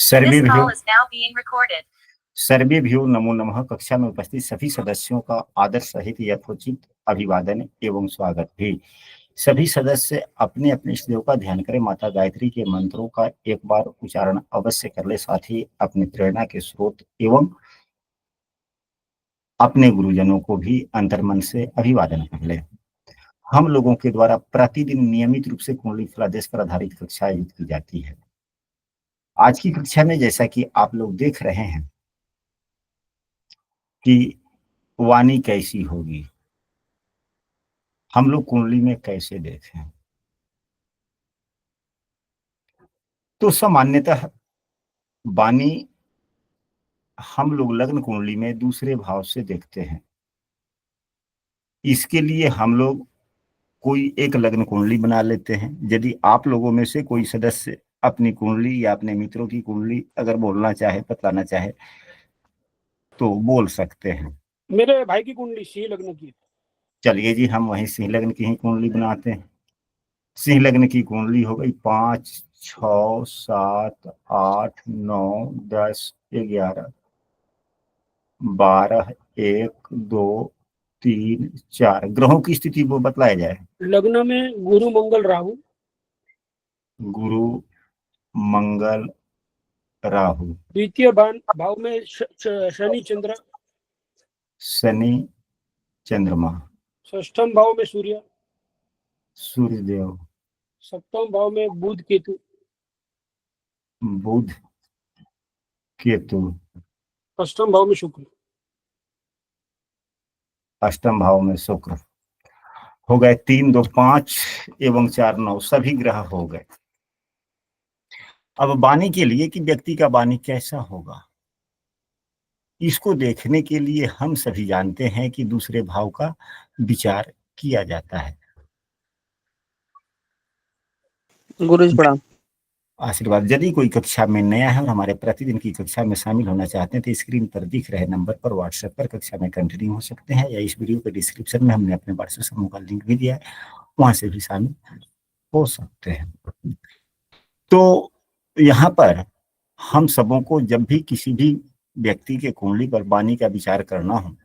सर्वेभ्यो सर्वेभ्यो नमो नमः। कक्षा में उपस्थित सभी सदस्यों का आदर सहित यथोचित अभिवादन एवं स्वागत भी। सभी सदस्य अपने अपने इष्ट देव का ध्यान करें। माता गायत्री के मंत्रों का एक बार उच्चारण अवश्य कर ले। साथ ही अपनी प्रेरणा के स्रोत एवं अपने गुरुजनों को भी अंतर्मन से अभिवादन कर ले। हम लोगों के द्वारा प्रतिदिन नियमित रूप से कुंडली फलादेश पर आधारित कक्षा आयोजित की जाती है। आज की कक्षा में जैसा कि आप लोग देख रहे हैं कि वाणी कैसी होगी, हम लोग कुंडली में कैसे देखें, तो सामान्यतः वाणी हम लोग लग्न कुंडली में दूसरे भाव से देखते हैं। इसके लिए हम लोग कोई एक लग्न कुंडली बना लेते हैं। यदि आप लोगों में से कोई सदस्य अपनी कुंडली या अपने मित्रों की कुंडली अगर बोलना चाहे, बतलाना चाहे तो बोल सकते हैं। मेरे भाई की कुंडली सिंह लग्न की। चलिए जी, हम वही सिंह लग्न की ही कुंडली बनाते हैं। सिंह लग्न की कुंडली हो गई 5, 6, 7, 8, 9, 10, 11, 12, 1, 2, 3, 4 ग्रहों की स्थिति वो बतलाया जाए। लग्न में गुरु मंगल राहु। गुरु मंगल राहु। द्वितीय भाव में शनि चंद्र। शनि चंद्रमा। षष्ठम भाव में सूर्य। सूर्य देव। सप्तम भाव में बुध केतु। बुध केतु। अष्टम भाव में शुक्र। अष्टम भाव में शुक्र। हो गए 3, 2, 5 एवं 4, 9 सभी ग्रह हो गए। अब वाणी के लिए कि व्यक्ति का वाणी कैसा होगा, इसको देखने के लिए हम सभी जानते हैं कि दूसरे भाव का विचार किया जाता है। गुरुजी प्रणाम। आशीर्वाद। यदि कोई कक्षा में नया है और हमारे प्रतिदिन की कक्षा में शामिल होना चाहते हैं तो स्क्रीन पर दिख रहे नंबर पर व्हाट्सएप पर कक्षा में कंटिन्यू हो सकते हैं, या इस वीडियो के डिस्क्रिप्शन में हमने अपने व्हाट्सएप समूह का लिंक भी दिया है, वहां से भी शामिल हो सकते हैं। तो यहाँ पर हम सबों को जब भी किसी भी व्यक्ति के कुंडली पर वाणी का विचार करना हो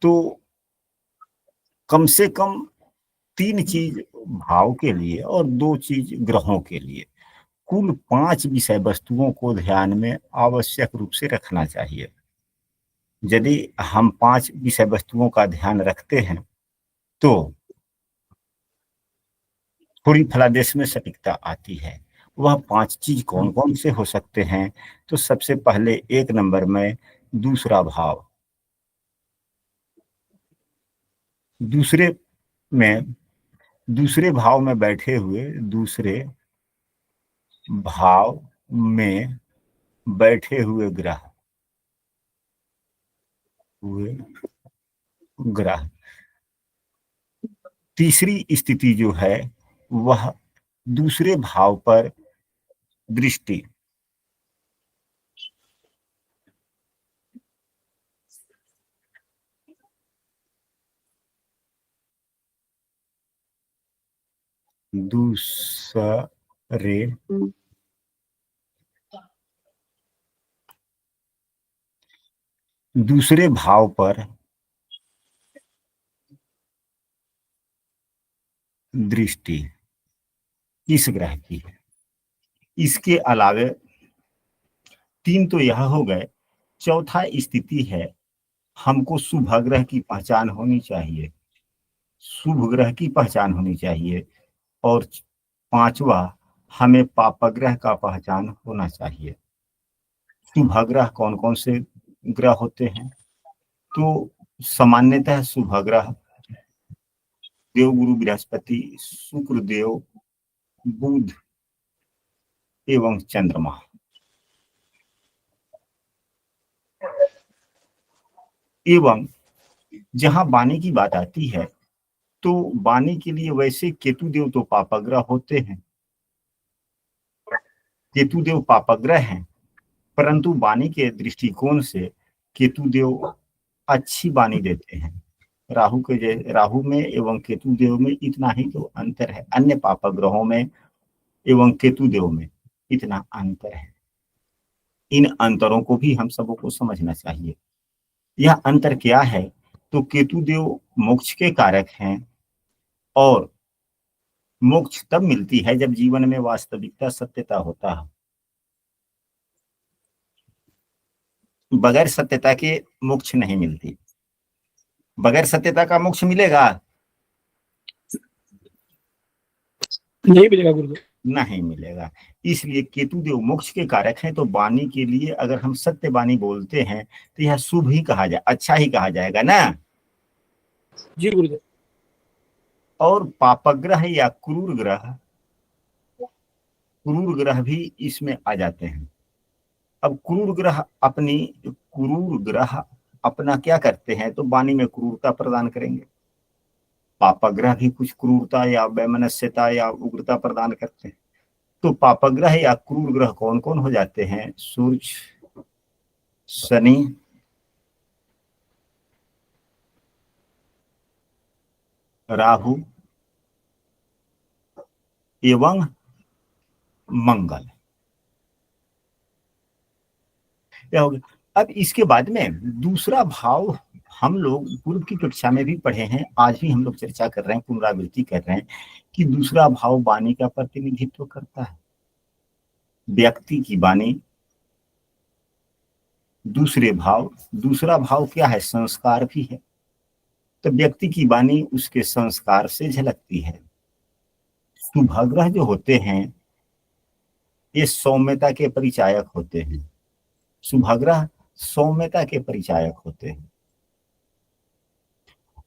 तो कम से कम 3 चीज भाव के लिए और 2 चीज ग्रहों के लिए, कुल 5 विषय वस्तुओं को ध्यान में आवश्यक रूप से रखना चाहिए। यदि हम 5 विषय वस्तुओं का ध्यान रखते हैं तो थोड़ी फलादेश में सटीकता आती है। वह 5 चीज कौन कौन से हो सकते हैं, तो सबसे पहले 1 नंबर में दूसरा भाव। दूसरे भाव में बैठे हुए, दूसरे भाव में बैठे हुए ग्रह। तीसरी स्थिति जो है वह दूसरे भाव पर दृष्टि। दूसरे भाव पर दृष्टि इस ग्रह की है। इसके अलावे 3 तो यह हो गए। चौथा स्थिति है, हमको शुभ ग्रह की पहचान होनी चाहिए, शुभ ग्रह की पहचान होनी चाहिए। और 5वां, हमें पापग्रह का पहचान होना चाहिए। शुभ ग्रह कौन कौन से ग्रह होते हैं, तो सामान्यतः शुभ ग्रह देव गुरु बृहस्पति, शुक्र देव, बुध एवं चंद्रमा। एवं जहां वाणी की बात आती है तो वाणी के लिए वैसे केतु देव तो पापग्रह होते हैं, केतु देव पापग्रह हैं, परंतु वाणी के दृष्टिकोण से केतु देव अच्छी वाणी देते हैं। राहु में एवं केतु देव में इतना ही तो अंतर है, अन्य पापग्रहों में एवं केतु देव में इतना अंतर है। इन अंतरों को भी हम सबों को समझना चाहिए। यह अंतर क्या है? तो केतु देव मोक्ष के कारक हैं और मोक्ष तब मिलती है जब जीवन में वास्तविकता सत्यता होता है। बगैर सत्यता के मोक्ष नहीं मिलती। बगैर सत्यता का मोक्ष मिलेगा? नहीं मिलेगा गुरुदेव। नहीं मिलेगा। इसलिए केतु देव मोक्ष के कारक हैं, तो वाणी के लिए अगर हम सत्य वाणी बोलते हैं तो यह शुभ ही कहा जाए, अच्छा ही कहा जाएगा ना। जी गुरुदेव। और पापग्रह या क्रूर ग्रह, क्रूर ग्रह भी इसमें आ जाते हैं। अब क्रूर ग्रह अपना क्या करते हैं? तो वाणी में क्रूरता प्रदान करेंगे। पापग्रह भी कुछ क्रूरता या वैमनस्यता या उग्रता प्रदान करते हैं। तो पापग्रह या क्रूर ग्रह कौन कौन हो जाते हैं? सूर्य, शनि, राहु एवं मंगल। क्या हो गया? अब इसके बाद में दूसरा भाव हम लोग पूर्व की कक्षा में भी पढ़े हैं, आज भी हम लोग चर्चा कर रहे हैं, पुनरावृत्ति कर रहे हैं कि दूसरा भाव वाणी का प्रतिनिधित्व करता है। व्यक्ति की वाणी दूसरा भाव क्या है? संस्कार भी है। तो व्यक्ति की वाणी उसके संस्कार से झलकती है। शुभग्रह जो होते हैं ये सौम्यता के परिचायक होते हैं। शुभग्रह सौम्यता के परिचायक होते हैं।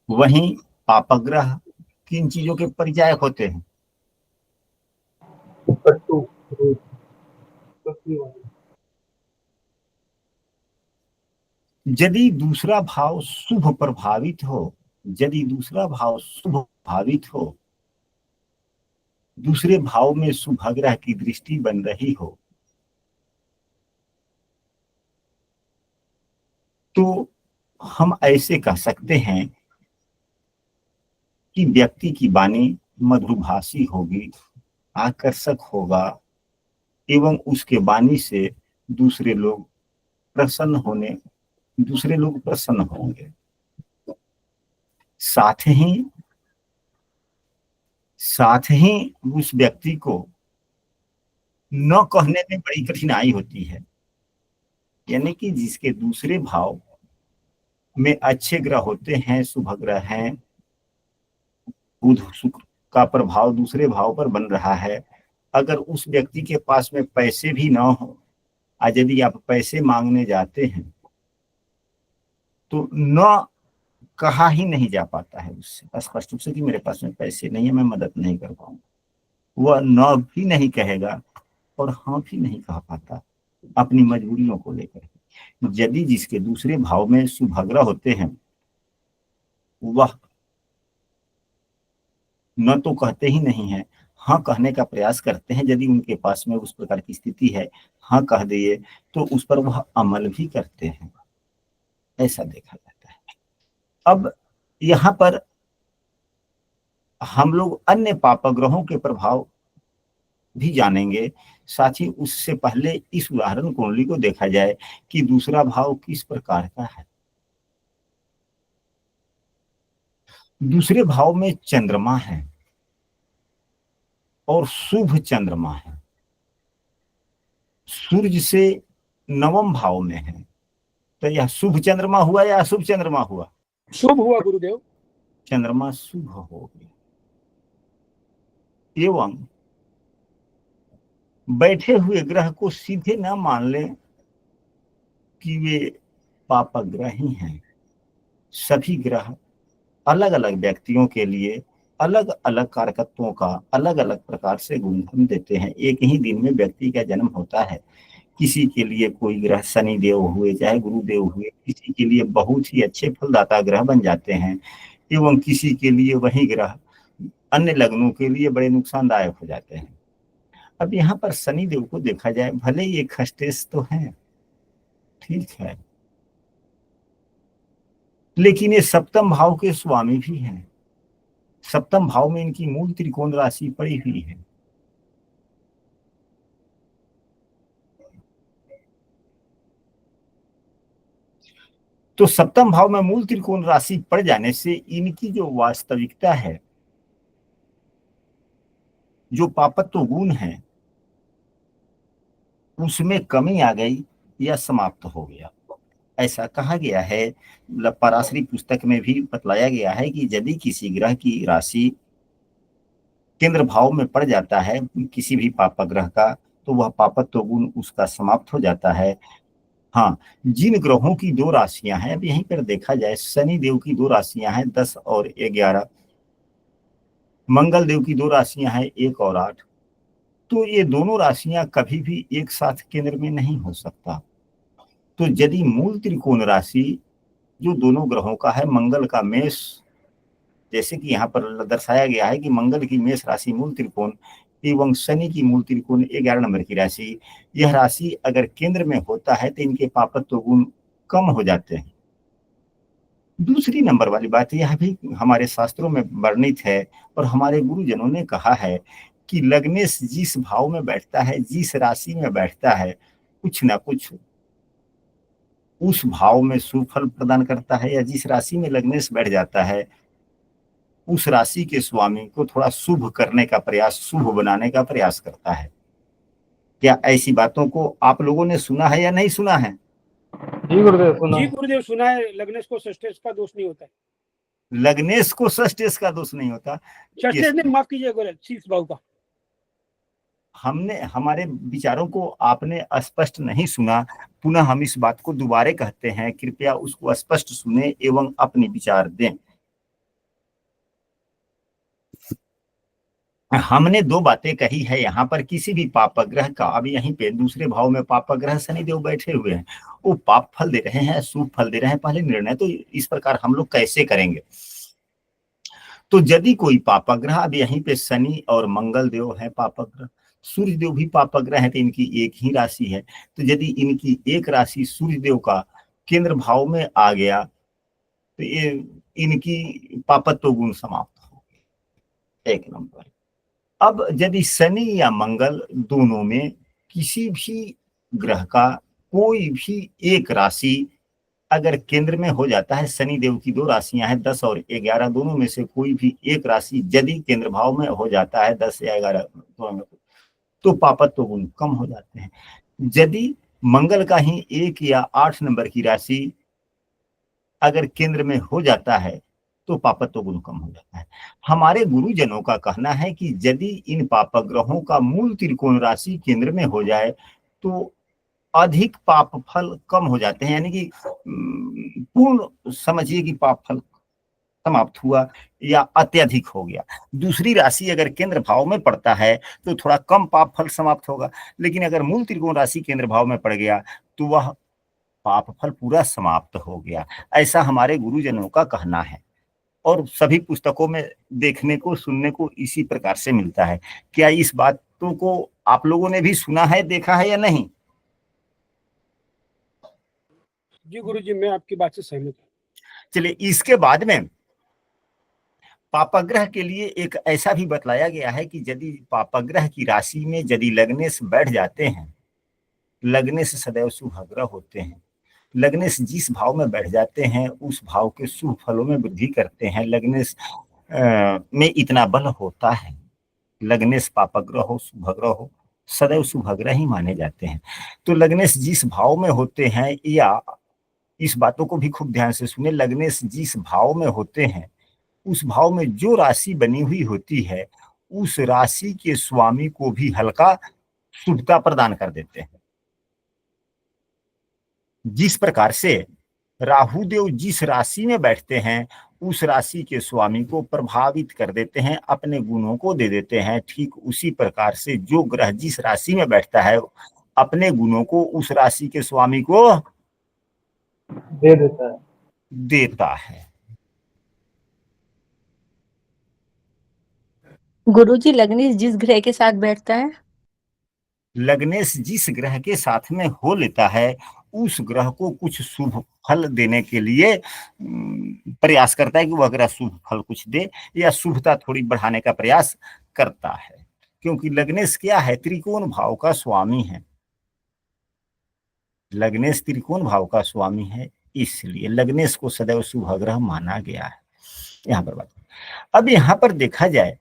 वहीं पापग्रह किन चीजों के परिचायक होते हैं? यदि दूसरा भाव शुभ प्रभावित हो, यदि दूसरा भाव शुभ प्रभावित हो, दूसरे भाव में शुभग्रह की दृष्टि बन रही हो, तो हम ऐसे कह सकते हैं कि व्यक्ति की वाणी मधुरभाषी होगी, आकर्षक होगा एवं उसके वाणी से दूसरे लोग प्रसन्न होंगे। साथ ही उस व्यक्ति को न कहने में बड़ी कठिनाई होती है। यानी कि जिसके दूसरे भाव में अच्छे ग्रह होते हैं, शुभ ग्रह हैं, बुध शुक्र का प्रभाव दूसरे भाव पर बन रहा है, अगर उस व्यक्ति के पास में पैसे भी ना हो, आज यदि आप पैसे मांगने जाते हैं तो न कहा ही नहीं जा पाता है उससे स्पष्ट रूप से कि मेरे पास में पैसे नहीं है, मैं मदद नहीं कर पाऊंगा। वह न भी नहीं कहेगा और हाँ भी नहीं कह पाता अपनी मजबूरियों को लेकर। यदि जिसके दूसरे भाव में शुभग्रह होते हैं वह न तो कहते ही नहीं है, हाँ कहने का प्रयास करते हैं। यदि उनके पास में उस प्रकार की स्थिति है, हाँ कह दिए तो उस पर वह अमल भी करते हैं, ऐसा देखा जाता है। अब यहाँ पर हम लोग अन्य पापग्रहों के प्रभाव भी जानेंगे। साथ ही उससे पहले इस उदाहरण कुंडली को देखा जाए कि दूसरा भाव किस प्रकार का है। दूसरे भाव में चंद्रमा है और शुभ चंद्रमा है। सूर्य से नवम भाव में है, तो यह शुभ चंद्रमा हुआ या अशुभ चंद्रमा हुआ? शुभ हुआ गुरुदेव। चंद्रमा शुभ हो गया। एवं बैठे हुए ग्रह को सीधे न मान लें कि वे पापग्रह ही हैं। सभी ग्रह अलग अलग व्यक्तियों के लिए अलग अलग कारकत्वों का अलग अलग प्रकार से गुणधर्म देते हैं। एक ही दिन में व्यक्ति का जन्म होता है। किसी के लिए कोई ग्रह शनि देव हुए चाहे गुरुदेव हुए, किसी के लिए बहुत ही अच्छे फलदाता ग्रह बन जाते हैं एवं किसी के लिए वही ग्रह अन्य लग्नों के लिए बड़े नुकसानदायक हो जाते हैं। अब यहाँ पर शनि देव को देखा जाए, भले ही एक खस्तेश तो है, ठीक है, लेकिन ये सप्तम भाव के स्वामी भी हैं। सप्तम भाव में इनकी मूल त्रिकोण राशि पड़ी हुई है। तो सप्तम भाव में मूल त्रिकोण राशि पड़ जाने से इनकी जो वास्तविकता है, जो पापत्व गुण है, उसमें कमी आ गई या समाप्त हो गया। ऐसा कहा गया है, पराशरी पुस्तक में भी बतलाया गया है कि यदि किसी ग्रह की राशि केंद्र भाव में पड़ जाता है किसी भी पाप ग्रह का, तो वह पापत्व गुण उसका समाप्त हो जाता है। हाँ, जिन ग्रहों की दो राशियां हैं, अब यहीं पर देखा जाए, शनि देव की दो राशियां हैं 10 और 11, मंगल देव की दो राशियां हैं 1 और 8, तो ये दोनों राशियां कभी भी एक साथ केंद्र में नहीं हो सकता। तो यदि मूल त्रिकोण राशि जो दोनों ग्रहों का है, मंगल का मेष, जैसे कि यहाँ पर दर्शाया गया है कि मंगल की मेष राशि मूल त्रिकोण एवं शनि की मूल त्रिकोण 11 नंबर की राशि, यह राशि अगर केंद्र में होता है तो इनके पापत्व गुण कम हो जाते हैं। दूसरी नंबर वाली बात यह भी हमारे शास्त्रों में वर्णित है और हमारे गुरुजनों ने कहा है कि लग्नेश जिस भाव में बैठता है, जिस राशि में बैठता है, कुछ ना कुछ उस भाव में शुभ फल प्रदान करता है, या जिस राशि में लग्नेश बैठ जाता है उस राशि के स्वामी को थोड़ा शुभ करने का प्रयास, शुभ बनाने का प्रयास करता है। क्या ऐसी बातों को आप लोगों ने सुना है या नहीं सुना है? जी गुरुदेव सुना। जी गुरुदेव सुना है, लग्नेश को षष्ठेश का दोष नहीं होता है। लग्नेश को षष्ठेश का दोष नहीं होता। षष्ठेश ने माफ कीजिए गलत, शीर्ष भाव का। हमने हमारे विचारों को आपने स्पष्ट नहीं सुना, पुनः हम इस बात को दोबारा कहते हैं, कृपया उसको स्पष्ट सुने एवं अपने विचार दें। हमने दो बातें कही है यहाँ पर, किसी भी पाप ग्रह का, अब यहीं पे दूसरे भाव में पाप ग्रह शनिदेव बैठे हुए हैं, वो पाप फल दे रहे हैं, शुभ फल दे रहे हैं, पहले निर्णय तो इस प्रकार हम लोग कैसे करेंगे। तो यदि कोई पाप ग्रह, अब यहीं पे शनि और मंगल देव है पाप ग्रह, सूर्य देव भी पाप ग्रह है, तो इनकी एक ही राशि है, तो यदि इनकी एक राशि सूर्य देव का केंद्र भाव में आ गया तो ये इनकी पापत्व गुण समाप्त हो गए, 1 नंबर। अब यदि शनि या मंगल दोनों में किसी भी ग्रह का कोई भी एक राशि अगर केंद्र में हो जाता है, शनि देव की दो राशियां हैं 10 और 11, दोनों में से कोई भी एक राशि यदि केंद्र भाव में हो जाता है 10 या 11 दोनों में, तो पापत्व गुण कम हो जाते हैं। यदि मंगल का ही 1 या 8 नंबर की राशि अगर केंद्र में हो जाता है तो पापत्व गुण कम हो जाता है। हमारे गुरुजनों का कहना है कि यदि इन पाप ग्रहों का मूल त्रिकोण राशि केंद्र में हो जाए तो अधिक पाप फल कम हो जाते हैं, यानी कि पूर्ण समझिए कि पाप फल समाप्त हुआ या अत्यधिक हो गया। दूसरी राशि अगर केंद्र भाव में पड़ता है तो थोड़ा कम पाप फल समाप्त होगा, लेकिन अगर मूल त्रिकोण राशि केंद्र भाव में पड़ गया तो वह पाप फल पूरा समाप्त हो गया। ऐसा हमारे गुरुजनों का कहना है और सभी पुस्तकों में देखने को, सुनने को इसी प्रकार से मिलता है। क्या इस बातों को आप लोगों ने भी सुना है, देखा है या नहीं? जी गुरुजी, मैं आपकी बात से सहमत हूँ। चलिए, इसके बाद में पापग्रह के लिए एक ऐसा भी बतलाया गया है कि यदि पापग्रह की राशि में यदि लग्नेश बैठ जाते हैं, लग्नेश सदैव शुभ ग्रह होते हैं, लग्नेश जिस भाव में बैठ जाते हैं उस भाव के शुभ फलों में वृद्धि करते हैं। लग्नेश में इतना बल होता है, लग्नेश पापग्रह हो, शुभ ग्रह हो, सदैव शुभ ग्रह ही माने जाते हैं। तो लग्नेश जिस भाव में होते हैं, या इस बातों को भी खूब ध्यान से सुने, लग्नेश जिस भाव में होते हैं उस भाव में जो राशि बनी हुई होती है उस राशि के स्वामी को भी हल्का शुभता प्रदान कर देते हैं। जिस प्रकार से राहु देव जिस राशि में बैठते हैं उस राशि के स्वामी को प्रभावित कर देते हैं, अपने गुणों को दे देते हैं, ठीक उसी प्रकार से जो ग्रह जिस राशि में बैठता है अपने गुणों को उस राशि के स्वामी को देता है। गुरुजी, लग्नेश जिस ग्रह के साथ बैठता है, लग्नेश जिस ग्रह के साथ में हो लेता है उस ग्रह को कुछ शुभ फल देने के लिए प्रयास करता है कि वह ग्रह शुभ फल कुछ दे या शुभता थोड़ी बढ़ाने का प्रयास करता है, क्योंकि लग्नेश क्या है, त्रिकोण भाव का स्वामी है। लग्नेश त्रिकोण भाव का स्वामी है, इसलिए लग्नेश को सदैव शुभ ग्रह माना गया है। यहाँ पर बात, अब यहाँ पर देखा जाए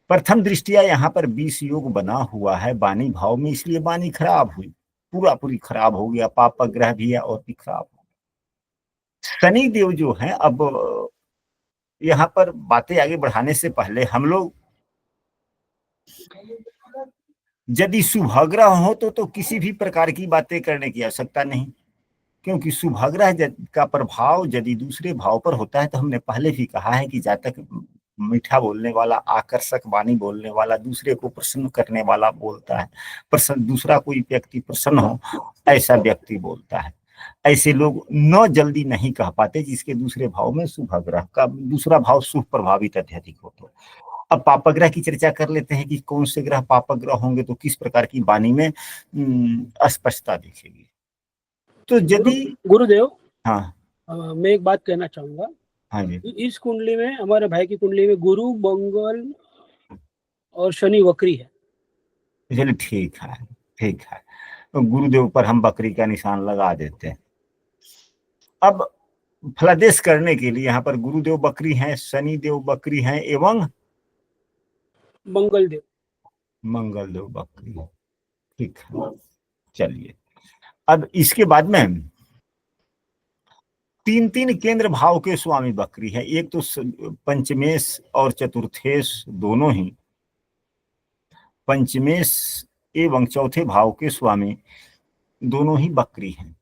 प्रथम दृष्टिया यहाँ पर 20 योग बना हुआ है वाणी भाव में, इसलिए वाणी खराब हुई, पूरा पूरी खराब हो गया, पाप ग्रह भी है और भी खराब हो गया। शनि देव जो है, अब यहाँ पर बातें आगे बढ़ाने से पहले हम लोग, यदि शुभग्रह हो तो किसी भी प्रकार की बातें करने की आवश्यकता नहीं, क्योंकि शुभग्रह का प्रभाव यदि दूसरे भाव पर होता है तो हमने पहले भी कहा है कि जातक मीठा बोलने वाला, आकर्षक वाणी बोलने वाला, दूसरे को प्रसन्न करने वाला बोलता है, प्रसन्न, दूसरा कोई व्यक्ति प्रसन्न हो ऐसा व्यक्ति बोलता है। ऐसे लोग न जल्दी नहीं कह पाते जिसके दूसरे भाव में शुभग्रह का दूसरा भाव शुभ प्रभावित अत्यधिक हो। तो अब पापग्रह की चर्चा कर लेते हैं कि कौन से ग्रह पापग्रह होंगे तो किस प्रकार की वाणी में स्पष्टता दिखेगी। तो यदि गुरुदेव, हाँ मैं एक बात कहना चाहूंगा। हाँ जी, इस कुंडली में, हमारे भाई की कुंडली में गुरु, मंगल और शनि वक्री है। चलिए ठीक है, ठीक है, तो गुरुदेव पर हम बकरी का निशान लगा देते हैं। अब फलादेश करने के लिए यहाँ पर गुरुदेव बकरी हैं, शनि देव बकरी हैं एवं मंगल देव मंगल देव बकरी है। ठीक है, चलिए अब इसके बाद में तीन तीन केंद्र भाव के स्वामी बकरी है। एक तो पंचमेश और चतुर्थेश दोनों ही, पंचमेश एवं चौथे भाव के स्वामी दोनों ही बकरी हैं।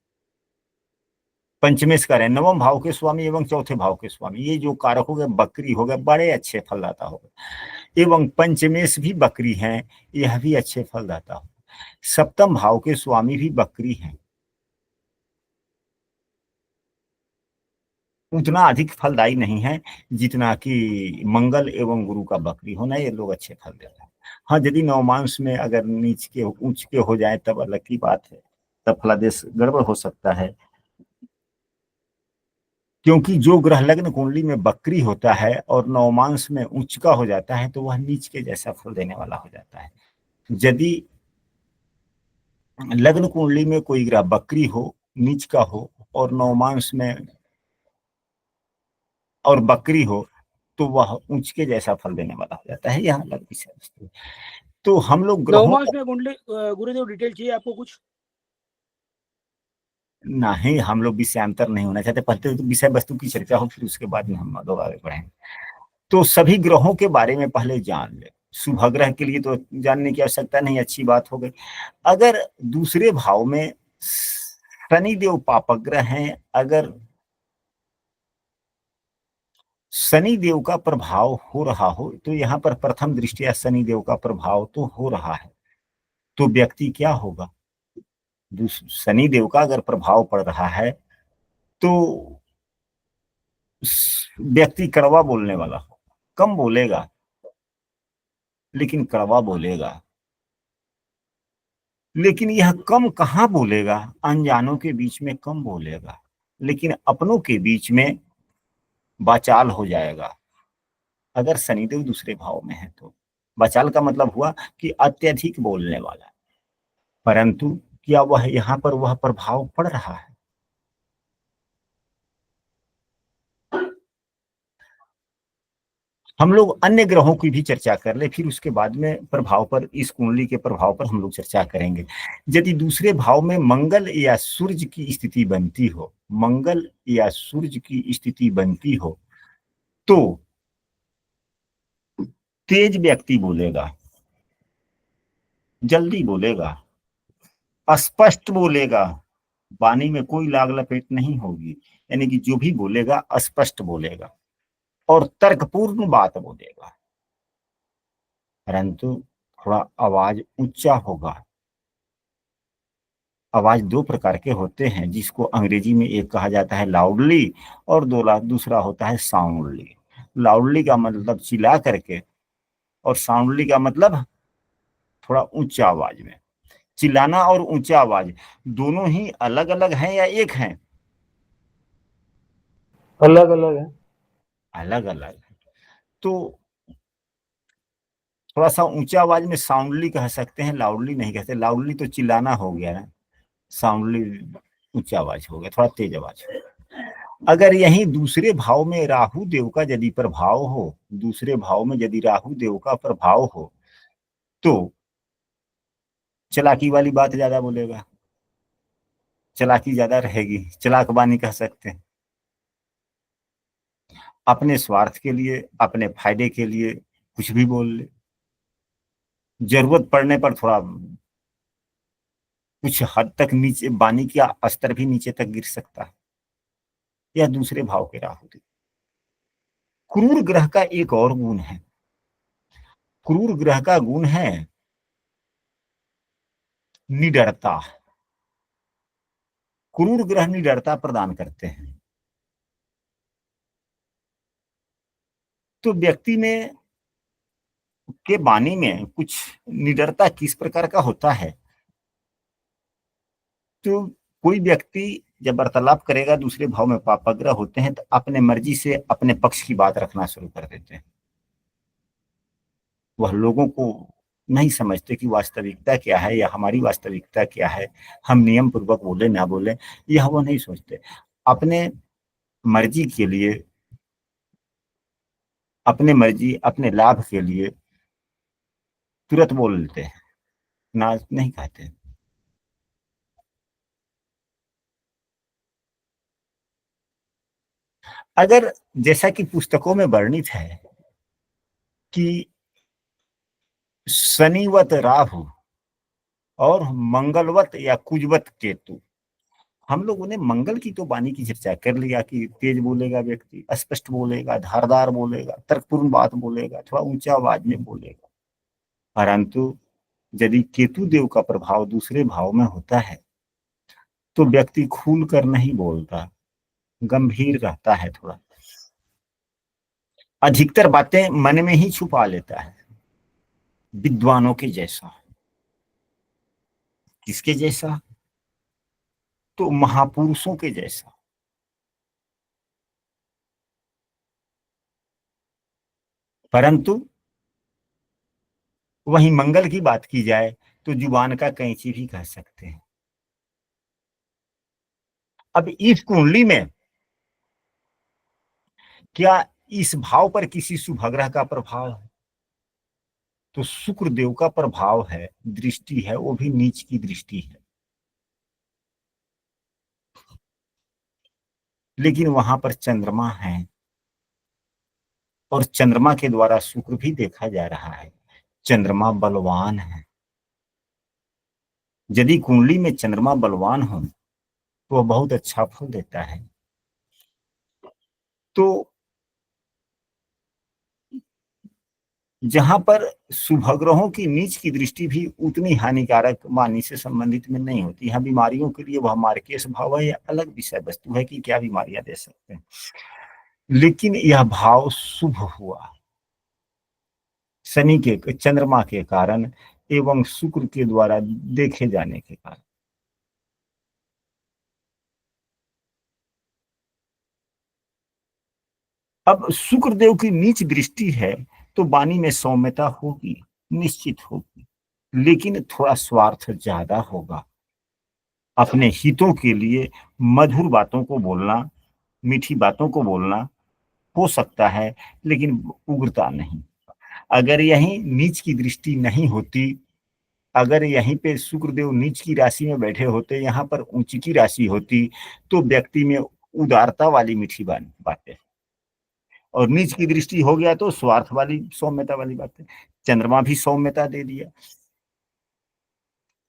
पंचमेश का रहे नवम भाव के स्वामी एवं चौथे भाव के स्वामी, ये जो कारक हो गए बकरी हो गए, बड़े अच्छे फलदाता हो गए। एवं पंचमेश भी बकरी हैं, यह भी अच्छे फलदाता हो। सप्तम भाव के स्वामी भी बकरी हैं, उतना अधिक फलदायी नहीं है जितना कि मंगल एवं गुरु का बकरी होना, ये लोग अच्छे फल देते हैं। हाँ, यदि नवमांश में अगर नीच के ऊंच के हो जाए तब अलग की बात है, तब फलादेश गड़बड़ हो सकता है, क्योंकि जो ग्रह लग्न कुंडली में बकरी होता है और नवमांश में उच्च का हो जाता है तो वह नीच के जैसा फल देने वाला हो जाता है। यदि लग्न कुंडली में कोई ग्रह बकरी हो, नीच का हो और नवमांश में और बकरी हो तो वह उच्च के जैसा फल देने वाला हो जाता है। यहाँ अलग विषय है। तो हम लोग ग्रहों नवमांश में कुंडली, गुरुदेव डिटेल चाहिए आपको कुछ? नहीं, हम लोग विषयांतर नहीं होना चाहते, पहले तो विषय वस्तु की चर्चा हो, फिर उसके बाद में हम लोग आगे बढ़ेंगे। तो सभी ग्रहों के बारे में पहले जान ले। शुभ ग्रह के लिए तो जानने की आवश्यकता नहीं, अच्छी बात हो गई। अगर दूसरे भाव में शनि देव पापग्रह हैं, अगर शनि देव का प्रभाव हो रहा हो तो यहाँ पर प्रथम दृष्टिया शनि देव का प्रभाव तो हो रहा है, तो व्यक्ति क्या होगा, शनि देव का अगर प्रभाव पड़ रहा है तो व्यक्ति कड़वा बोलने वाला हो, कम बोलेगा लेकिन कड़वा बोलेगा। लेकिन यह कम कहाँ बोलेगा, अनजानों के बीच में कम बोलेगा, लेकिन अपनों के बीच में वाचाल हो जाएगा। अगर शनिदेव दूसरे भाव में है तो वाचाल का मतलब हुआ कि अत्यधिक बोलने वाला, परंतु क्या वह यहाँ पर वह प्रभाव पड़ रहा है? हम लोग अन्य ग्रहों की भी चर्चा कर ले, फिर उसके बाद में प्रभाव पर, इस कुंडली के प्रभाव पर हम लोग चर्चा करेंगे। यदि दूसरे भाव में मंगल या सूर्य की स्थिति बनती हो, मंगल या सूर्य की स्थिति बनती हो तो तेज व्यक्ति बोलेगा, जल्दी बोलेगा, स्पष्ट बोलेगा, वाणी में कोई लाग लपेट नहीं होगी, यानी कि जो भी बोलेगा स्पष्ट बोलेगा और तर्कपूर्ण बात बोलेगा, परंतु थोड़ा आवाज ऊंचा होगा। आवाज दो प्रकार के होते हैं, जिसको अंग्रेजी में एक कहा जाता है लाउडली और दूसरा होता है साउंडली। लाउडली का मतलब चिल्ला करके और साउंडली का मतलब थोड़ा ऊंचा आवाज में। चिल्लाना और ऊंचा आवाज दोनों ही अलग अलग हैं या एक हैं? अलग अलग है। अलग अलग है। तो थोड़ा सा ऊंचा आवाज में साउंडली कह सकते हैं, लाउडली नहीं कहते। लाउडली तो चिल्लाना हो गया ना, साउंडली ऊंचा आवाज हो गया, थोड़ा तेज आवाज हो गया। अगर यहीं दूसरे भाव में राहु देव का यदि प्रभाव हो, दूसरे भाव में यदि राहु देव का प्रभाव हो तो चालाकी वाली बात ज्यादा बोलेगा, चालाकी ज्यादा रहेगी, चालाक बानी कह सकते हैं। अपने स्वार्थ के लिए, अपने फायदे के लिए कुछ भी बोल ले, जरूरत पड़ने पर थोड़ा कुछ हद तक नीचे, बानी का स्तर भी नीचे तक गिर सकता है। यह दूसरे भाव के राहु देव। क्रूर ग्रह का एक और गुण है, क्रूर ग्रह का गुण है निडरता। क्रूर ग्रह निडरता प्रदान करते हैं। तो व्यक्ति में के वाणी में कुछ निडरता किस प्रकार का होता है, तो कोई व्यक्ति जब वार्तालाप करेगा, दूसरे भाव में पापग्रह होते हैं, तो अपने मर्जी से अपने पक्ष की बात रखना शुरू कर देते हैं। वह लोगों को नहीं समझते कि वास्तविकता क्या है या हमारी वास्तविकता क्या है, हम नियम पूर्वक बोले ना बोले, यह वो नहीं सोचते। अपने मर्जी के लिए, अपने मर्जी, अपने लाभ के लिए तुरंत बोल लेते हैं, ना नहीं कहते। अगर जैसा कि पुस्तकों में वर्णित है कि शनिवत राहु और मंगलवत या कुजवत केतु, हम लोगों ने मंगल की तो वाणी की चर्चा कर लिया कि तेज बोलेगा व्यक्ति, स्पष्ट बोलेगा, धारदार बोलेगा, तर्कपूर्ण बात बोलेगा, थोड़ा ऊंचा आवाज में बोलेगा। परंतु यदि केतु देव का प्रभाव दूसरे भाव में होता है तो व्यक्ति खुल कर नहीं बोलता, गंभीर रहता है, थोड़ा अधिकतर बातें मन में ही छुपा लेता है, विद्वानों के जैसा। किसके जैसा? तो महापुरुषों के जैसा। परंतु वहीं मंगल की बात की जाए तो जुबान का कैंची भी कह सकते हैं। अब इस कुंडली में क्या इस भाव पर किसी शुभ ग्रह का प्रभाव है? तो शुक्र देव का प्रभाव है, दृष्टि है, वो भी नीच की दृष्टि है, लेकिन वहां पर चंद्रमा है और चंद्रमा के द्वारा शुक्र भी देखा जा रहा है। चंद्रमा बलवान है। यदि कुंडली में चंद्रमा बलवान हो तो वह बहुत अच्छा फल देता है। तो जहां पर शुभ ग्रहों की नीच की दृष्टि भी उतनी हानिकारक वाणी से संबंधित में नहीं होती। यहाँ बीमारियों के लिए वह मार्केश भाव है, या अलग विषय वस्तु है कि क्या बीमारियां दे सकते हैं, लेकिन यह भाव शुभ हुआ शनि के, चंद्रमा के कारण एवं शुक्र के द्वारा देखे जाने के कारण। अब शुक्र देव की नीच दृष्टि है तो वाणी में सौम्यता होगी, निश्चित होगी, लेकिन थोड़ा स्वार्थ ज्यादा होगा। अपने हितों के लिए मधुर बातों को बोलना, मीठी बातों को बोलना हो सकता है, लेकिन उग्रता नहीं। अगर यहीं नीच की दृष्टि नहीं होती, अगर यहीं पे शुक्रदेव नीच की राशि में बैठे होते, यहाँ पर ऊंची की राशि होती, तो व्यक्ति में उदारता वाली मीठी बातें, और नीच की दृष्टि हो गया तो स्वार्थ वाली, सौम्यता वाली बातें। चंद्रमा भी सौम्यता दे दिया।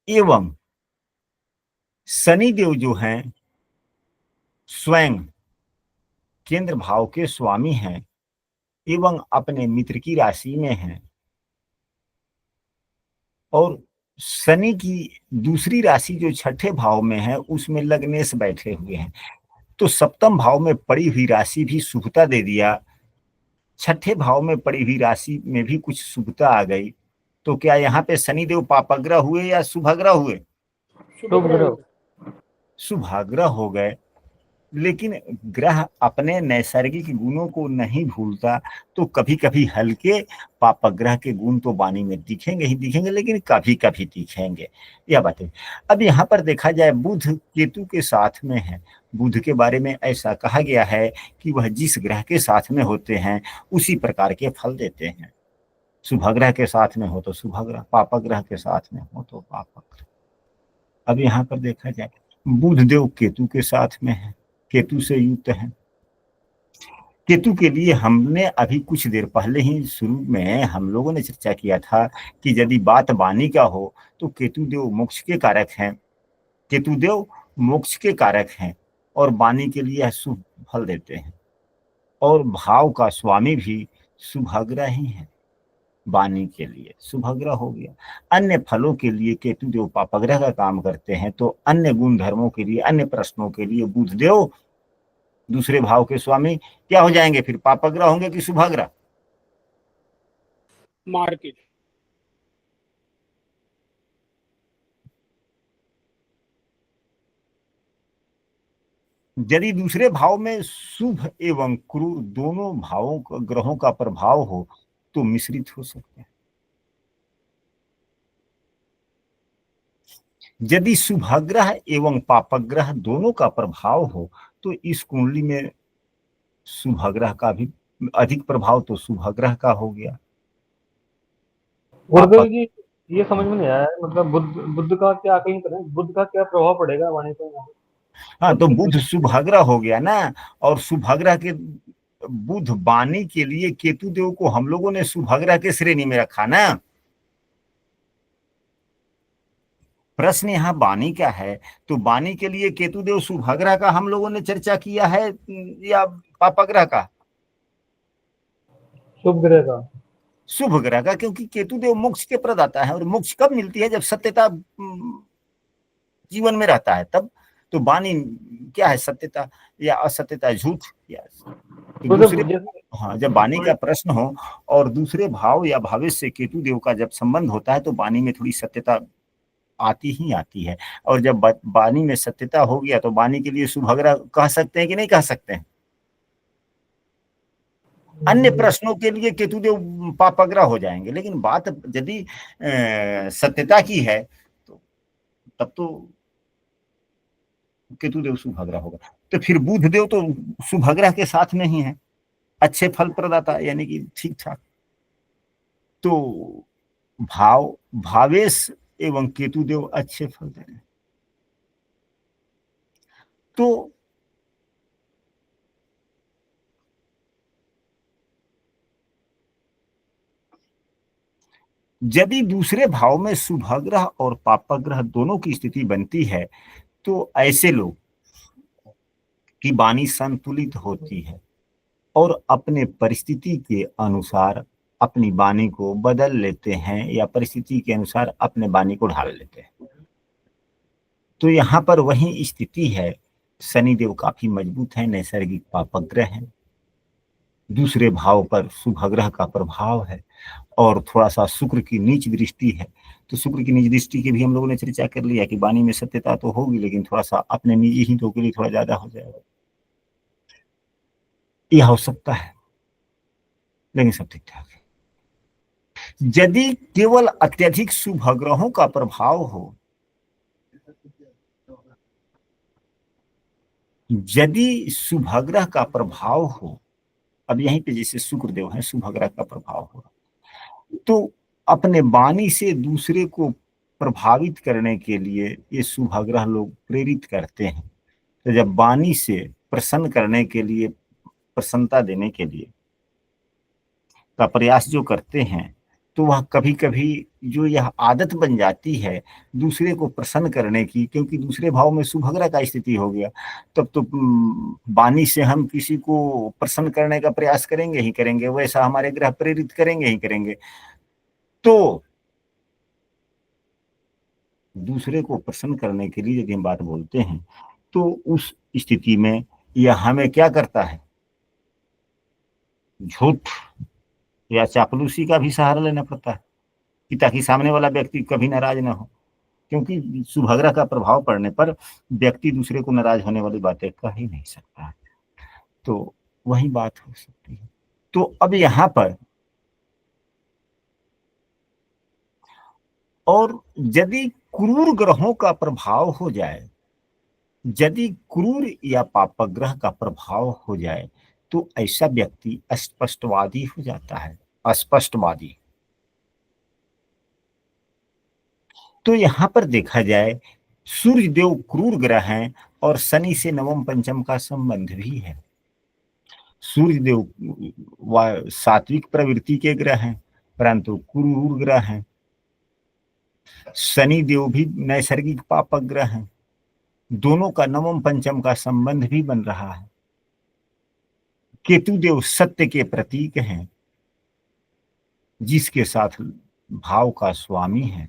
एवं शनि देव जो हैं स्वयं केंद्र भाव के स्वामी हैं एवं अपने मित्र की राशि में हैं, और शनि की दूसरी राशि जो छठे भाव में है उसमें लग्नेश बैठे हुए हैं, तो सप्तम भाव में पड़ी हुई राशि भी शुभता दे दिया, छठे भाव में पड़ी हुई राशि में भी कुछ शुभता आ गई। तो क्या यहाँ पे शनिदेव पापग्रह हुए या शुभग्रह हुए? शुभ ग्रह। शुभाग्रह हो गए। लेकिन ग्रह अपने नैसर्गिक गुणों को नहीं भूलता, तो कभी कभी हल्के पापग्रह के गुण तो वाणी में दिखेंगे ही दिखेंगे, लेकिन कभी कभी दिखेंगे, यह बात है। अब यहाँ पर देखा जाए, बुध केतु के साथ में है। बुध के बारे में ऐसा कहा गया है कि वह जिस ग्रह के साथ में होते हैं उसी प्रकार के फल देते हैं। शुभ ग्रह के साथ में हो तो शुभ ग्रह, पाप ग्रह के साथ में हो तो पाप ग्रह। अब यहाँ पर देखा जाए, बुध देव केतु के साथ में है, केतु से युक्त है। केतु के लिए हमने अभी कुछ देर पहले ही शुरू में हम लोगों ने चर्चा किया था कि यदि बात वाणी का हो तो केतु देव मोक्ष के कारक हैं। केतु देव मोक्ष के कारक हैं और वाणी के लिए शुभ फल देते हैं, और भाव का स्वामी भी शुभग्रह ही है। वाणी के लिए शुभग्रह हो गया। अन्य फलों के लिए केतु देव पापग्रह का काम करते हैं, तो अन्य गुण धर्मों के लिए, अन्य प्रश्नों के लिए बुध देव दूसरे भाव के स्वामी क्या हो जाएंगे, फिर पापग्रह होंगे कि शुभग्रह? मार्केट। यदि दूसरे भाव में शुभ एवं क्रूर दोनों भावों का, ग्रहों का प्रभाव हो तो मिश्रित हो सकते हैं। यदि शुभग्रह एवं पापग्रह दोनों का प्रभाव हो तो इस कुंडली में शुभग्रह का भी अधिक प्रभाव तो शुभग्रह का हो गया। गुरुदेव जी, ये समझ में नहीं आया, मतलब बुद्ध का क्या आकलन करें, बुद्ध का क्या प्रभाव पड़ेगा वाणी पर? हाँ, तो बुध शुभग्रह हो गया ना, और शुभग्रह के बुध वाणी के लिए केतु देव को हम लोगों ने शुभग्रह के श्रेणी में रखा ना। प्रश्न यहाँ वाणी का है, तो वाणी के लिए केतु देव शुभग्रह का हम लोगों ने चर्चा किया है या पापग्रह का? शुभ ग्रह का। शुभ ग्रह का, क्योंकि केतु देव मोक्ष के प्रदाता है, और मोक्ष कब मिलती है? जब सत्यता जीवन में रहता है तब। तो वाणी क्या है, सत्यता या असत्यता, झूठ या तो दूसरे, हाँ, जब वाणी का प्रश्न हो और दूसरे भाव या भावेश से केतु देव का जब संबंध होता है तो वाणी में थोड़ी सत्यता आती ही आती है। और जब वाणी में सत्यता हो गया तो वाणी के लिए शुभग्रह कह सकते हैं कि नहीं कह सकते हैं? अन्य प्रश्नों के लिए केतुदेव पापग्रह हो जाएंगे, लेकिन बात यदि सत्यता की है तो तब तो केतुदेव शुभग्रह होगा। तो फिर बुधदेव तो शुभग्रह के साथ में ही है, अच्छे फल प्रदाता, यानी कि ठीक ठाक। तो भावेश एवं केतुदेव अच्छे फल दे रहे हैं। तो यदि दूसरे भाव में शुभग्रह और पापग्रह दोनों की स्थिति बनती है तो ऐसे लोग की वाणी संतुलित होती है और अपने परिस्थिति के अनुसार अपनी वाणी को बदल लेते हैं, या परिस्थिति के अनुसार अपने वाणी को ढाल लेते हैं। तो यहाँ पर वही स्थिति है। शनिदेव काफी मजबूत है, नैसर्गिक पापग्रह है, दूसरे भाव पर शुभग्रह का प्रभाव है, और थोड़ा सा शुक्र की नीच दृष्टि है। तो शुक्र की नीच दृष्टि की भी हम लोगों ने चर्चा कर लिया कि वाणी में सत्यता तो होगी, लेकिन थोड़ा सा अपने निजी हितों के लिए थोड़ा ज्यादा हो जाएगा, यह हो सकता है, लेकिन सब ठीक ठाक है। यदि केवल अत्यधिक शुभग्रहों का प्रभाव हो, यदि शुभग्रह का प्रभाव हो, अब यहीं पे जैसे शुक्रदेव है, शुभग्रह का प्रभाव हो, तो अपने वाणी से दूसरे को प्रभावित करने के लिए ये शुभग्रह लोग प्रेरित करते हैं। तो जब वाणी से प्रसन्न करने के लिए, प्रसन्नता देने के लिए का प्रयास जो करते हैं, तो वह कभी कभी जो यह आदत बन जाती है दूसरे को प्रसन्न करने की, क्योंकि दूसरे भाव में शुभग्रह का स्थिति हो गया, तब तो वाणी से हम किसी को प्रसन्न करने का प्रयास करेंगे ही करेंगे, वैसा हमारे ग्रह प्रेरित करेंगे ही करेंगे। तो दूसरे को प्रसन्न करने के लिए यदि हम बात बोलते हैं तो उस स्थिति में यह हमें क्या करता है, झूठ या चापलूसी का भी सहारा लेना पड़ता है कि ताकि सामने वाला व्यक्ति कभी नाराज ना हो। क्योंकि सुभग्रह का प्रभाव पड़ने पर व्यक्ति दूसरे को नाराज होने वाली बातें कह ही नहीं सकता, तो वही बात हो सकती है। तो अब यहाँ पर और यदि क्रूर ग्रहों का प्रभाव हो जाए, यदि क्रूर या पापग्रह का प्रभाव हो जाए, तो ऐसा व्यक्ति अस्पष्टवादी हो जाता है, अस्पष्टवादी। तो यहां पर देखा जाए सूर्य देव क्रूर ग्रह हैं और शनि से नवम पंचम का संबंध भी है। सूर्य देव सात्विक प्रवृत्ति के ग्रह हैं परंतु क्रूर ग्रह हैं। शनि देव भी नैसर्गिक पापक ग्रह हैं, दोनों का नवम पंचम का संबंध भी बन रहा है। केतु देव सत्य के प्रतीक हैं, जिसके साथ भाव का स्वामी है।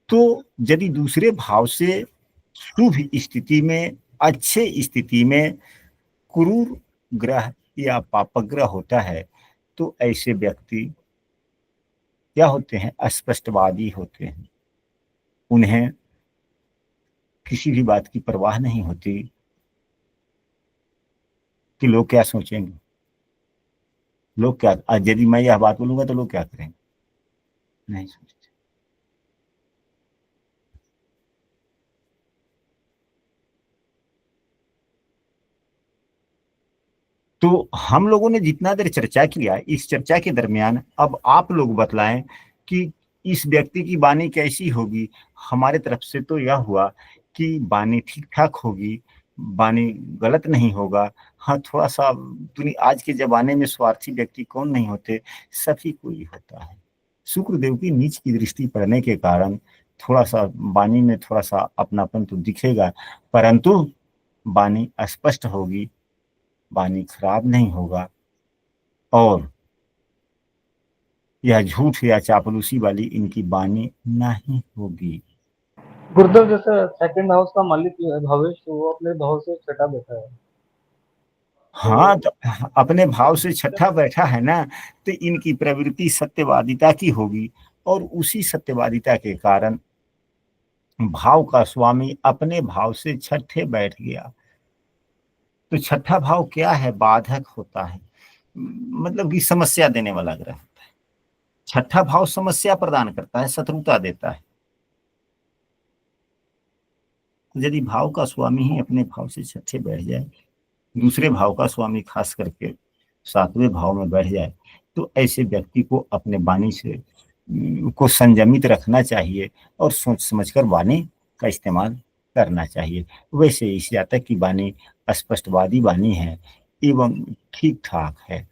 तो यदि दूसरे भाव से शुभ स्थिति में, अच्छे स्थिति में क्रूर ग्रह या पापक ग्रह होता है, तो ऐसे व्यक्ति क्या होते हैं? अस्पष्टवादी होते हैं। उन्हें किसी भी बात की परवाह नहीं होती कि लोग क्या सोचेंगे, लोग क्या, यदि मैं यह बात बोलूंगा तो लोग क्या करेंगे, नहीं सोचते। तो हम लोगों ने जितना देर चर्चा किया, इस चर्चा के दरमियान अब आप लोग बतलाएं कि इस व्यक्ति की वाणी कैसी होगी। हमारे तरफ से तो यह हुआ कि वाणी ठीक ठाक होगी, वाणी गलत नहीं होगा। हाँ, थोड़ा सा आज के जमाने में स्वार्थी व्यक्ति कौन नहीं होते, सभी कोई होता है। शुक्रदेव की नीच की दृष्टि पड़ने के कारण थोड़ा सा वाणी में थोड़ा सा अपनापन तो दिखेगा, परंतु वाणी स्पष्ट होगी, वाणी खराब नहीं होगा और यह झूठ या चापलूसी वाली इनकी वाणी नहीं होगी। गुरुदेव जैसे सेकंड हाउस का मालिक भवेश, वो अपने भाव से छठा बैठा है। हाँ, तो अपने भाव से छठा बैठा है ना, तो इनकी प्रवृत्ति सत्यवादिता की होगी और उसी सत्यवादिता के कारण भाव का स्वामी अपने भाव से छठे बैठ गया। तो छठा भाव क्या है? बाधक होता है, मतलब कि समस्या देने वाला ग्रह होता है। छठा भाव समस्या प्रदान करता है, शत्रुता देता है। यदि भाव का स्वामी ही अपने भाव से छठे बैठ जाए, दूसरे भाव का स्वामी खास करके सातवें भाव में बैठ जाए, तो ऐसे व्यक्ति को अपने वाणी से को संयमित रखना चाहिए और सोच समझकर वाणी का इस्तेमाल करना चाहिए। वैसे इस जातक की वाणी स्पष्टवादी वाणी है एवं ठीक ठाक है।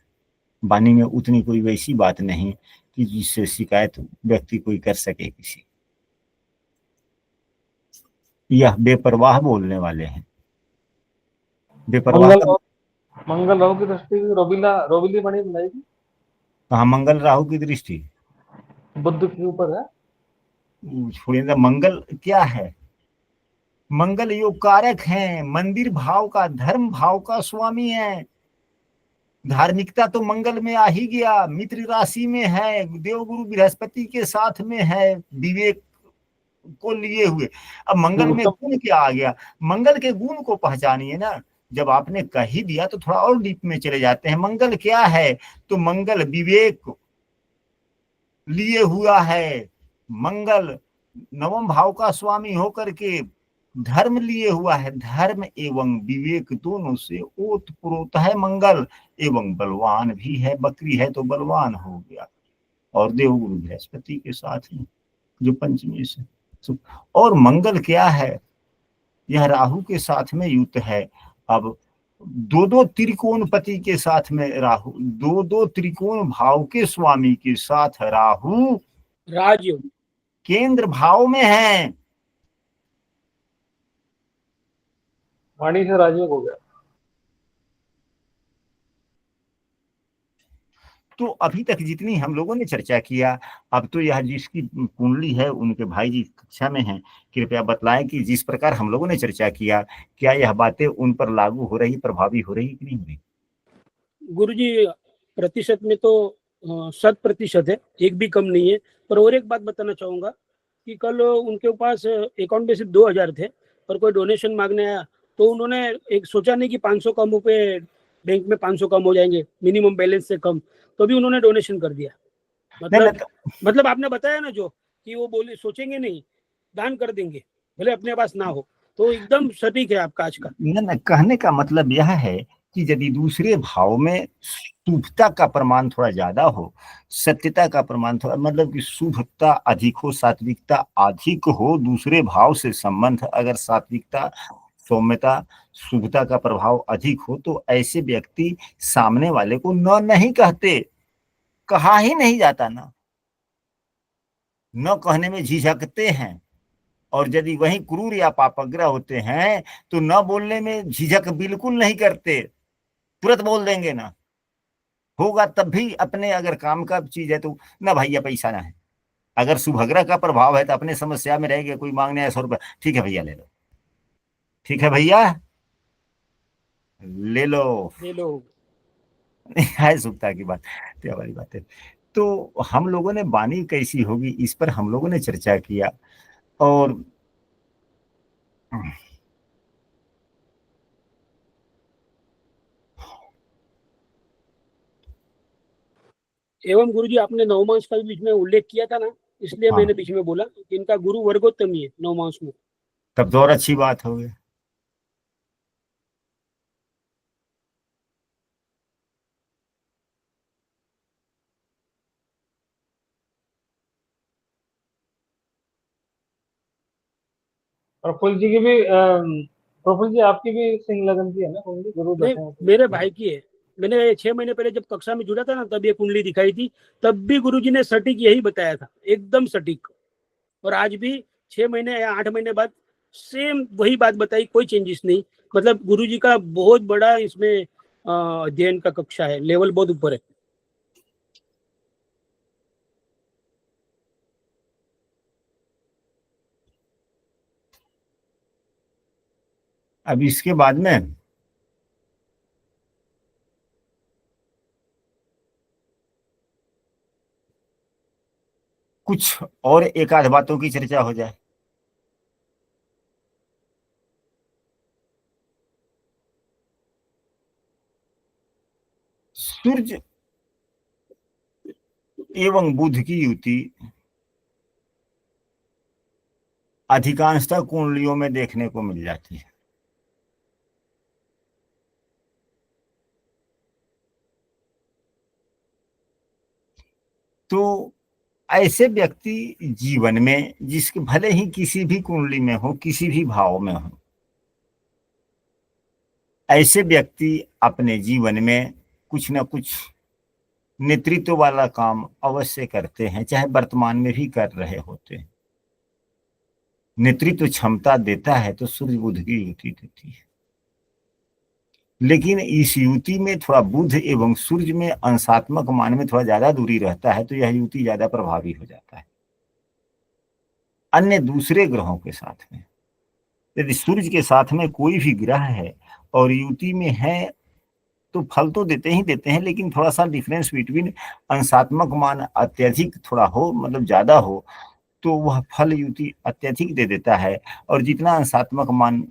वाणी में उतनी कोई वैसी बात नहीं कि जिससे शिकायत व्यक्ति कोई कर सके किसी। यह बेपरवाह बोलने वाले हैं। बेपरवाह मंगल राहु की दृष्टि रोबिली वाणी बनाएगी। कहाँ मंगल राहु की दृष्टि? बुध के ऊपर है। छोड़िए, मंगल क्या है? मंगल योग कारक है, मंदिर भाव का, धर्म भाव का स्वामी है। धार्मिकता तो मंगल में आ ही गया, मित्र राशि में है, देवगुरु बृहस्पति के साथ में है, विवेक को लिए हुए। अब मंगल में गुण क्या आ गया? मंगल के गुण को पहचानिए ना। जब आपने कह ही दिया तो थोड़ा और डीप में चले जाते हैं। मंगल क्या है? तो मंगल विवेक लिए हुआ है। मंगल नवम भाव का स्वामी होकर के धर्म लिए हुआ है। धर्म एवं विवेक दोनों से ओतप्रोत है मंगल, एवं बलवान भी है। बकरी है तो बलवान हो गया। और देवगुरु बृहस्पति के साथ में जो पंचमी से, और मंगल क्या है? यह राहु के साथ में युक्त है। अब दो त्रिकोण पति के साथ में राहु, दो त्रिकोण भाव के स्वामी के साथ राहु राजयोग केंद्र भाव में है। वाणी से राजयोग हो गया। तो अभी तक जितनी हम लोगों ने चर्चा किया, अब तो यह जिसकी कुंडली है उनके भाई जी कक्षा में हैं, कृपया बतलाएं कि जिस प्रकार हम लोगों ने चर्चा किया, क्या यह बातें उन पर लागू हो रही, प्रभावी हो रही कि नहीं हो रही? गुरुजी प्रतिशत में तो 100% है, एक भी कम नहीं है। पर और एक बात बताना चाहूंगा कि कल उनके पास अकाउंट में सिर्फ 2000 थे, पर कोई डोनेशन मांगने आया तो उन्होंने एक सोचा नहीं कि 500 कम पे बैंक में 500 कम हो जाएंगे मिनिमम बैलेंस से कम, तो भी उन्होंने डोनेशन कर दिया। नहीं मतलब मतलब आपने बताया ना जो कि वो बोले सोचेंगे नहीं, दान कर देंगे भले अपने पास ना हो, तो एकदम सटीक है आपका आज का। न कहने का मतलब यह है कि यदि दूसरे भाव में शुभता का प्रमाण थोड़ा ज्यादा हो, सत्यता का प्रमाण थोड़ा, मतलब कि शुभता अधिक हो, सात्विकता अधिक हो, दूसरे भाव से संबंध अगर सात्विकता, सौम्यता, शुभता का प्रभाव अधिक हो, तो ऐसे व्यक्ति सामने वाले को न नहीं कहते, कहा ही नहीं जाता ना, न कहने में झिझकते हैं। और यदि वही क्रूर या पापग्रह होते हैं तो न बोलने में झिझक बिल्कुल नहीं करते, तुरंत बोल देंगे ना, होगा तब भी अपने अगर काम का चीज है तो ना भैया पैसा ना है। अगर शुभग्रह का प्रभाव है तो अपने समस्या में रहेगा, कोई मांगने आया 100 रुपये, ठीक है भैया ले लो, ठीक है भैया ले लो, ले लो। है शुभता की बात, तो हमारी बात है। तो हम लोगों ने वाणी कैसी होगी इस पर हम लोगों ने चर्चा किया। और एवं गुरुजी आपने नवमांश का भी बीच में उल्लेख किया था ना, इसलिए हाँ, मैंने बीच में बोला कि इनका गुरु वर्गोत्तम ही है नवमांश में। तब तो और अच्छी बात हो गई। प्रफुल्ल जी की भी प्रफुल्ल जी आपकी भी सिंह लगन की है ना कुंडली, गुरु नहीं, दशम की? मेरे भाई की है। मैंने 6 महीने पहले जब कक्षा में जुड़ा था ना, तब ये कुंडली दिखाई थी, तब भी गुरुजी ने सटीक यही बताया था, एकदम सटीक। और आज भी 6 महीने या 8 महीने बाद सेम वही बात बताई, कोई चेंजेस नहीं। मतलब गुरुजी का बहुत बड़ा इसमें अध्ययन का कक्षा है, लेवल बहुत ऊपर है। अब इसके बाद में कुछ और एक आध बातों की चर्चा हो जाए। सूर्य एवं बुध की युति अधिकांशतः कुंडलियों में देखने को मिल जाती है। तो ऐसे व्यक्ति जीवन में जिसके भले ही किसी भी कुंडली में हो, किसी भी भाव में हो, ऐसे व्यक्ति अपने जीवन में कुछ न कुछ नेतृत्व वाला काम अवश्य करते हैं, चाहे वर्तमान में भी कर रहे होते हैं। नेतृत्व क्षमता देता है तो सूर्य बुध की युति देती है, लेकिन इस युति में थोड़ा बुध एवं सूर्य में अंशात्मक मान में थोड़ा ज्यादा दूरी रहता है, तो यह युति ज्यादा प्रभावी हो जाता है अन्य दूसरे ग्रहों के साथ में। यदि सूर्य के साथ में कोई भी ग्रह है और युति में है तो फल तो देते ही देते हैं, लेकिन थोड़ा सा डिफरेंस बिटवीन अंशात्मक मान अत्यधिक थोड़ा हो, मतलब ज्यादा हो, तो वह फल युति अत्यधिक दे देता है। और जितना अंशात्मक मान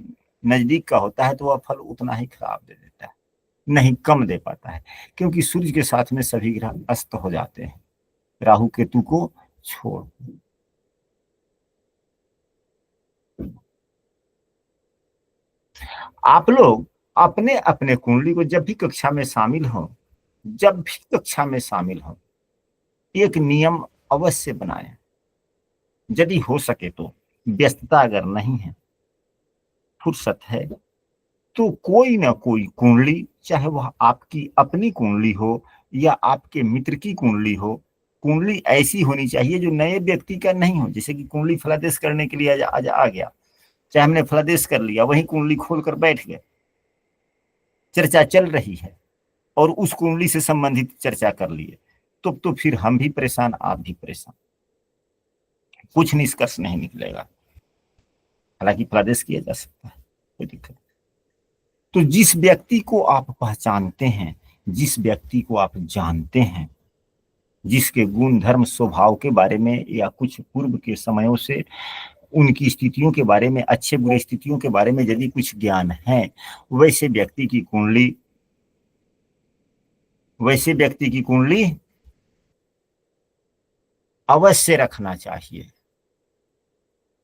नजदीक का होता है तो वह फल उतना ही खराब दे देता है, नहीं कम दे पाता है, क्योंकि सूर्य के साथ में सभी ग्रह अस्त हो जाते हैं, राहु केतु को छोड़। आप लोग अपने अपने कुंडली को जब भी कक्षा में शामिल हो, जब भी कक्षा में शामिल हो, एक नियम अवश्य बनाएं। यदि हो सके तो, व्यस्तता अगर नहीं है, फुर्सत है, तो कोई ना कोई कुंडली, चाहे वह आपकी अपनी कुंडली हो या आपके मित्र की कुंडली हो, कुंडली ऐसी होनी चाहिए जो नए व्यक्ति का नहीं हो। जैसे कि कुंडली फलादेश करने के लिए आज आ गया, चाहे हमने फलादेश कर लिया, वही कुंडली खोलकर बैठ गए, चर्चा चल रही है और उस कुंडली से संबंधित चर्चा कर लिए, तो फिर हम भी परेशान, आप भी परेशान, कुछ निष्कर्ष नहीं निकलेगा। हालांकि फलादेश किया जा सकता है, कोई दिक्कत। तो जिस व्यक्ति को आप पहचानते हैं, जिस व्यक्ति को आप जानते हैं, जिसके गुण धर्म स्वभाव के बारे में या कुछ पूर्व के समयों से उनकी स्थितियों के बारे में, अच्छे बुरे स्थितियों के बारे में यदि कुछ ज्ञान है, वैसे व्यक्ति की कुंडली अवश्य रखना चाहिए।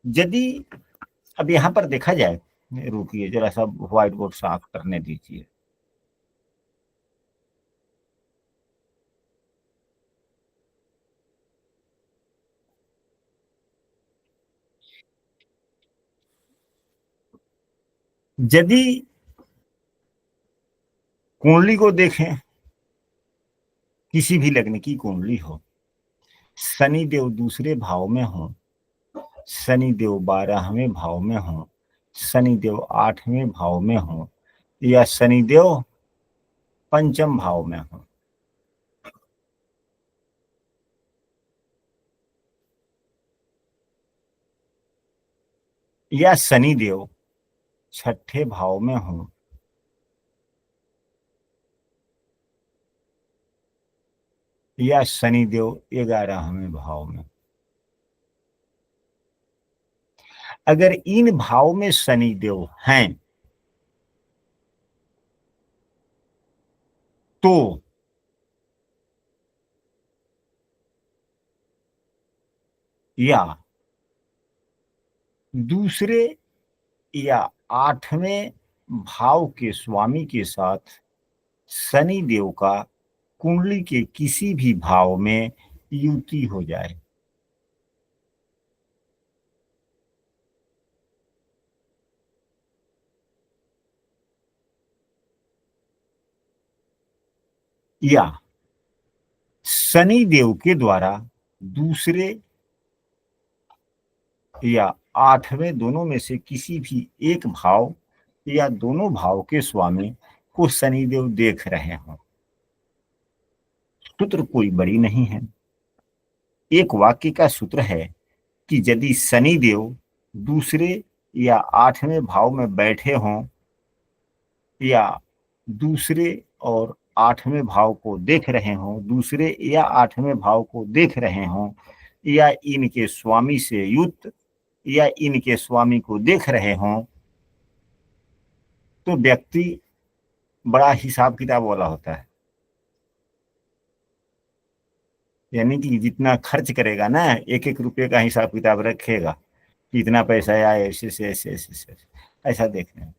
यदि अब यहां पर देखा जाए, रुकिए जरा सा व्हाइट बोर्ड साफ करने दीजिए। यदि कुंडली को देखें, किसी भी लग्न की कुंडली हो, शनि देव दूसरे भाव में हो, शनि देव 12वें भाव में हो, शनि देव 8वें भाव में हो, या शनि देव पंचम भाव में हो, या शनि देव 6ठे भाव में हो, या शनि देव 11वें भाव में। अगर इन भाव में शनि देव हैं तो या दूसरे या 8वें भाव के स्वामी के साथ शनि देव का कुंडली के किसी भी भाव में युति हो जाए, या शनि देव के द्वारा दूसरे या 8वें, दोनों में से किसी भी एक भाव या दोनों भाव के स्वामी को शनिदेव देख रहे हों। सूत्र कोई बड़ी नहीं है, एक वाक्य का सूत्र है कि यदि शनिदेव दूसरे या 8वें भाव में बैठे हों या दूसरे और 8वें भाव को देख रहे हों, दूसरे या 8वें भाव को देख रहे हों, या इनके स्वामी से युक्त या इनके स्वामी को देख रहे हों, तो व्यक्ति बड़ा हिसाब किताब वाला होता है। यानी कि जितना खर्च करेगा ना, एक एक रुपये का हिसाब किताब रखेगा कि इतना पैसा आया ऐसे से ऐसे ऐसे ऐसे, ऐसा देखने में।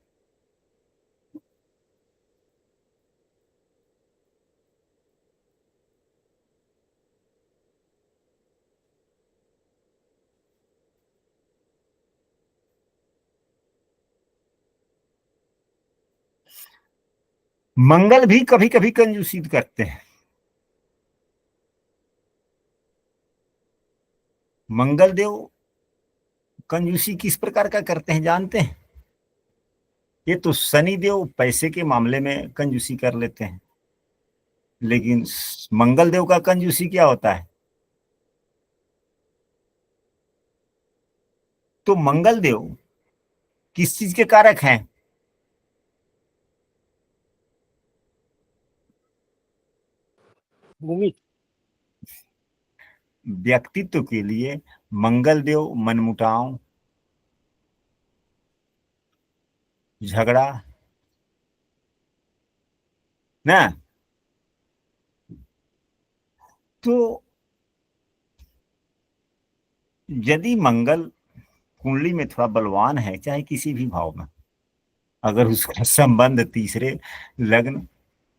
मंगल भी कभी कभी कंजूसी करते हैं। मंगल देव कंजूसी किस प्रकार का करते हैं जानते हैं? ये तो शनि देव पैसे के मामले में कंजूसी कर लेते हैं, लेकिन मंगल देव का कंजूसी क्या होता है? तो मंगल देव किस चीज के कारक हैं? भूमि। व्यक्तित्व के लिए मंगल देव मनमुटाव, झगड़ा ना, तो यदि मंगल कुंडली में थोड़ा बलवान है, चाहे किसी भी भाव में, अगर उसका संबंध तीसरे लग्न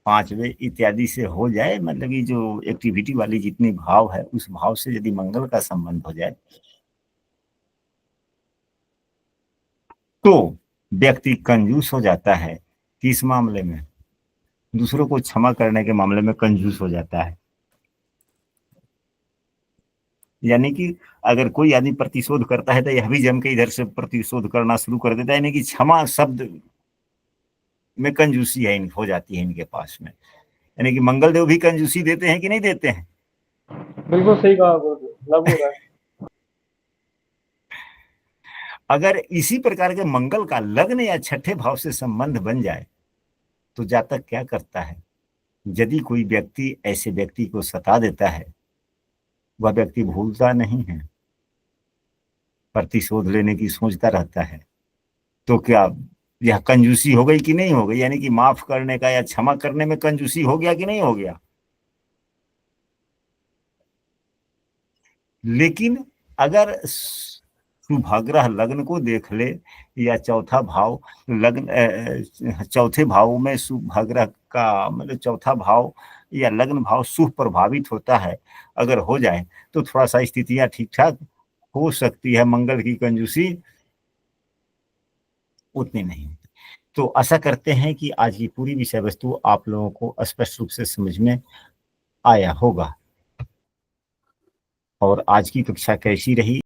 5वें इत्यादि से हो जाए, मतलब ये जो एक्टिविटी वाली जितनी भाव है उस भाव से यदि मंगल का संबंध हो जाए, तो व्यक्ति कंजूस हो जाता है। किस मामले में? दूसरों को क्षमा करने के मामले में कंजूस हो जाता है। यानी कि अगर कोई आदमी प्रतिशोध करता है तो यह भी जम के इधर से प्रतिशोध करना शुरू कर देता है। यानी कि क्षमा शब्द में कंजूसी है, हो जाती है इनके पास में। यानी कि मंगल देव भी कंजूसी देते हैं कि नहीं देते हैं? बिल्कुल सही कहा, लागू हो रहा है। अगर इसी प्रकार के मंगल का लग्न या 6ठे भाव से संबंध बन जाए तो जातक क्या करता है? यदि कोई व्यक्ति ऐसे व्यक्ति को सता देता है वह व्यक्ति भूलता नहीं है, प्रतिशोध लेने की सोचता रहता है। तो क्या यह कंजूसी हो गई कि नहीं हो गई? यानी कि माफ करने का या क्षमा करने में कंजूसी हो गया कि नहीं हो गया? लेकिन अगर शुभाग्रह लग्न को देख ले या चौथा भाव लग्न, चौथे भाव में शुभाग्रह का मतलब चौथा भाव या लग्न भाव शुभ प्रभावित होता है, अगर हो जाए तो थोड़ा सा स्थितियां ठीक ठाक हो सकती है, मंगल की कंजूसी उतनी नहीं होती। तो आशा करते हैं कि आज की पूरी विषय वस्तु आप लोगों को स्पष्ट रूप से समझ में आया होगा। और आज की कक्षा कैसी रही